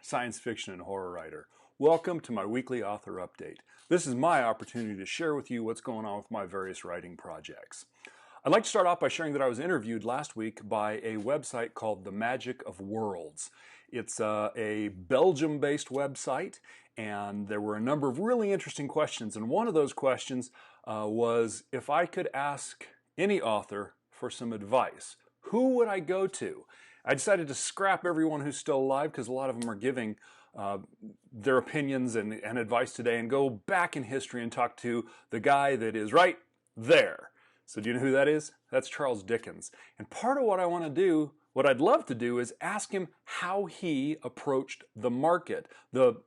science fiction and horror writer. Welcome to my weekly author update. This is my opportunity to share with you what's going on with my various writing projects. I'd like to start off by sharing that I was interviewed last week by a website called The Magic of Worlds. It's a Belgium-based website, and there were a number of really interesting questions. And one of those questions was if I could ask any author for some advice, who would I go to? I decided to scrap everyone who's still alive because a lot of them are giving their opinions and advice today, and go back in history and talk to the guy that is right there. So do you know who that is? That's Charles Dickens. And part of what I want to do, what I'd love to do, is ask him how he approached the market, the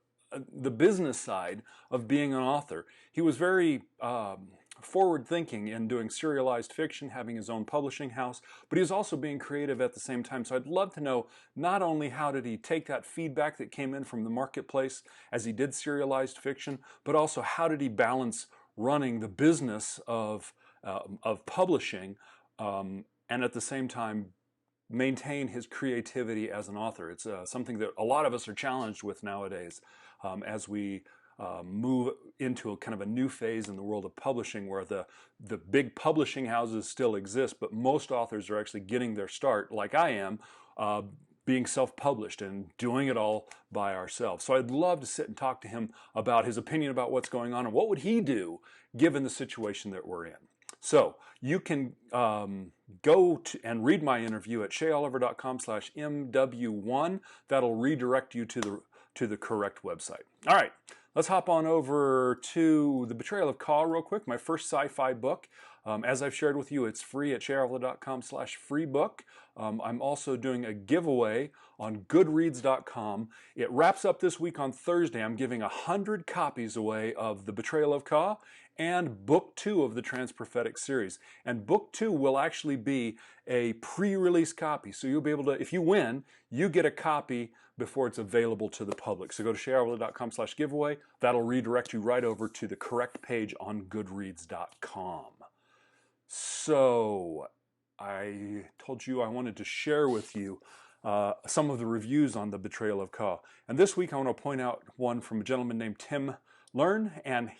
business side of being an author. He was very forward-thinking in doing serialized fiction, having his own publishing house, but he was also being creative at the same time. So I'd love to know not only how did he take that feedback that came in from the marketplace as he did serialized fiction, but also how did he balance running the business of publishing and at the same time maintain his creativity as an author. It's something that a lot of us are challenged with nowadays as we move into a kind of a new phase in the world of publishing, where the big publishing houses still exist, but most authors are actually getting their start, like I am, being self-published and doing it all by ourselves. So I'd love to sit and talk to him about his opinion about what's going on and what would he do given the situation that we're in. So you can go to and read my interview at sheaoliver.com/MW1. That'll redirect you to the correct website. All right, let's hop on over to The Betrayal of Ka real quick, my first sci-fi book. As I've shared with you, it's free at sheaoliver.com/freebook. I'm also doing a giveaway on goodreads.com. It wraps up this week on Thursday. I'm giving 100 copies away of The Betrayal of Ka and Book 2 of the Transprophetic series. And Book 2 will actually be a pre-release copy. So you'll be able to, if you win, you get a copy before it's available to the public. So go to sheaoliver.com/giveaway. That'll redirect you right over to the correct page on goodreads.com. So I told you I wanted to share with you some of the reviews on The Betrayal of Ka. And this week I want to point out one from a gentleman named Tim Learn, and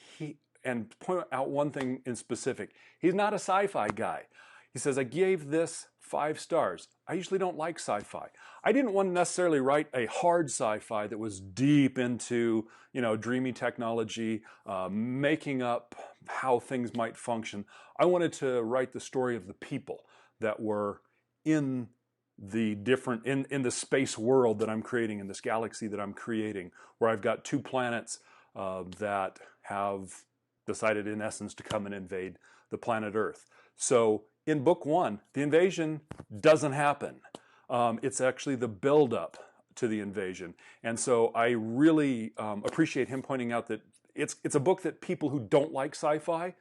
point out one thing in specific. He's not a sci-fi guy. He says, I gave this 5 stars. I usually don't like sci-fi. I didn't want to necessarily write a hard sci-fi that was deep into, dreamy technology, making up how things might function. I wanted to write the story of the people that were in the different, in the space world that I'm creating, in this galaxy that I'm creating, where I've got 2 planets that have decided in essence to come and invade the planet Earth. So in book 1, the invasion doesn't happen. It's actually the build-up to the invasion. And so I really appreciate him pointing out that it's a book that people who don't like sci-fi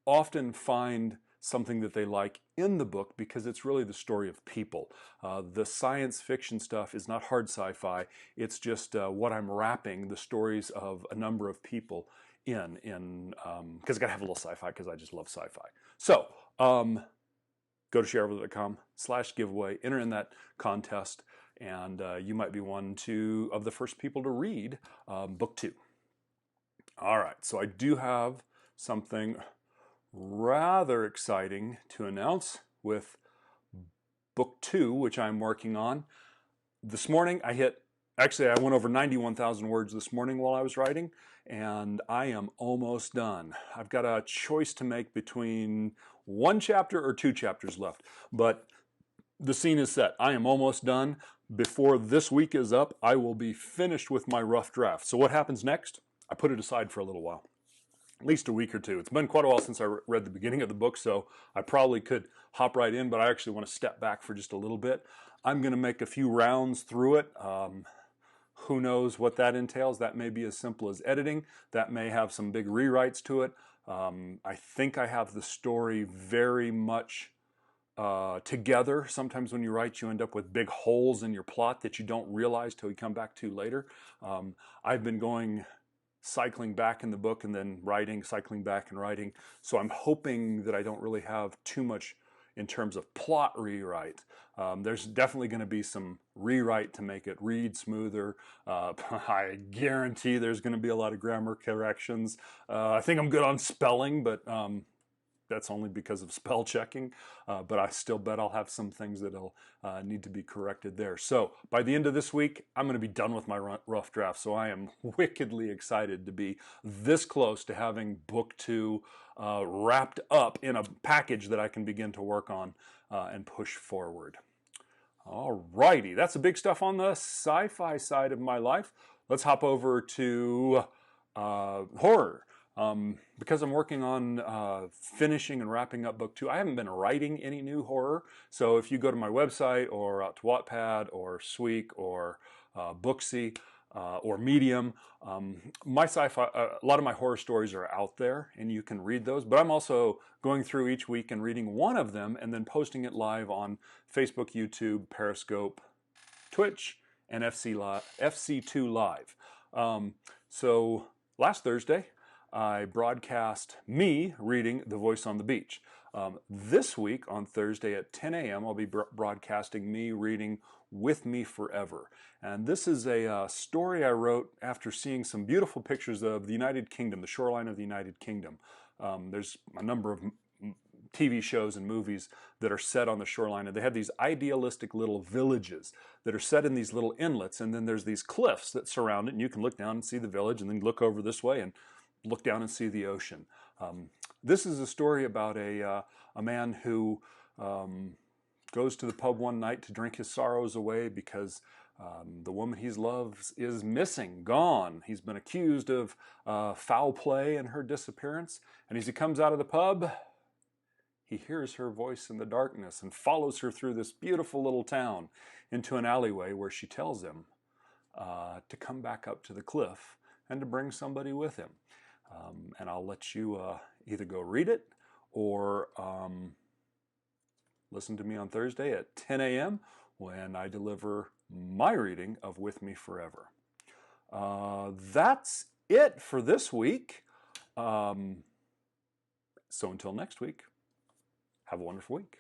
often find something that they like in the book, because it's really the story of people. The science fiction stuff is not hard sci-fi. It's just what I'm wrapping the stories of a number of people in because I gotta have a little sci-fi because I just love sci-fi. So go to sheaoliver.com/giveaway, enter in that contest, and you might be one of the first people to read book 2. All right, so I do have something rather exciting to announce with book 2, which I'm working on. This morning I went over 91,000 words this morning while I was writing, and I am almost done. I've got a choice to make between 1 chapter or 2 chapters left, but the scene is set. I am almost done. Before this week is up, I will be finished with my rough draft. So what happens next? I put it aside for a little while, at least a week or 2. It's been quite a while since I read the beginning of the book, so I probably could hop right in, but I actually want to step back for just a little bit. I'm going to make a few rounds through it. Who knows what that entails? That may be as simple as editing. That may have some big rewrites to it. I think I have the story very much together. Sometimes when you write, you end up with big holes in your plot that you don't realize till you come back to later. I've been cycling back in the book and then writing, cycling back and writing. So I'm hoping that I don't really have too much in terms of plot rewrite. There's definitely going to be some rewrite to make it read smoother. I guarantee there's going to be a lot of grammar corrections. I think I'm good on spelling, but that's only because of spell checking, but I still bet I'll have some things that'll need to be corrected there. So by the end of this week, I'm going to be done with my rough draft. So I am wickedly excited to be this close to having book 2 wrapped up in a package that I can begin to work on and push forward. All righty, that's the big stuff on the sci-fi side of my life. Let's hop over to horror. Because I'm working on finishing and wrapping up book 2, I haven't been writing any new horror. So if you go to my website or out to Wattpad or Sweek or Booksy or Medium, my sci-fi, a lot of my horror stories are out there and you can read those. But I'm also going through each week and reading one of them and then posting it live on Facebook, YouTube, Periscope, Twitch, and FC2 Live. So last Thursday, I broadcast me reading The Voice on the Beach. This week on Thursday at 10 a.m. I'll be broadcasting me reading With Me Forever. And this is a story I wrote after seeing some beautiful pictures of the United Kingdom, the shoreline of the United Kingdom. There's a number of TV shows and movies that are set on the shoreline, and they have these idealistic little villages that are set in these little inlets, and then there's these cliffs that surround it, and you can look down and see the village, and then look over this way and look down and see the ocean. This is a story about a man who goes to the pub one night to drink his sorrows away because the woman he loves is missing, gone. He's been accused of foul play in her disappearance, and as he comes out of the pub, he hears her voice in the darkness and follows her through this beautiful little town into an alleyway where she tells him to come back up to the cliff and to bring somebody with him. And I'll let you either go read it or listen to me on Thursday at 10 a.m. when I deliver my reading of With Me Forever. That's it for this week. So until next week, have a wonderful week.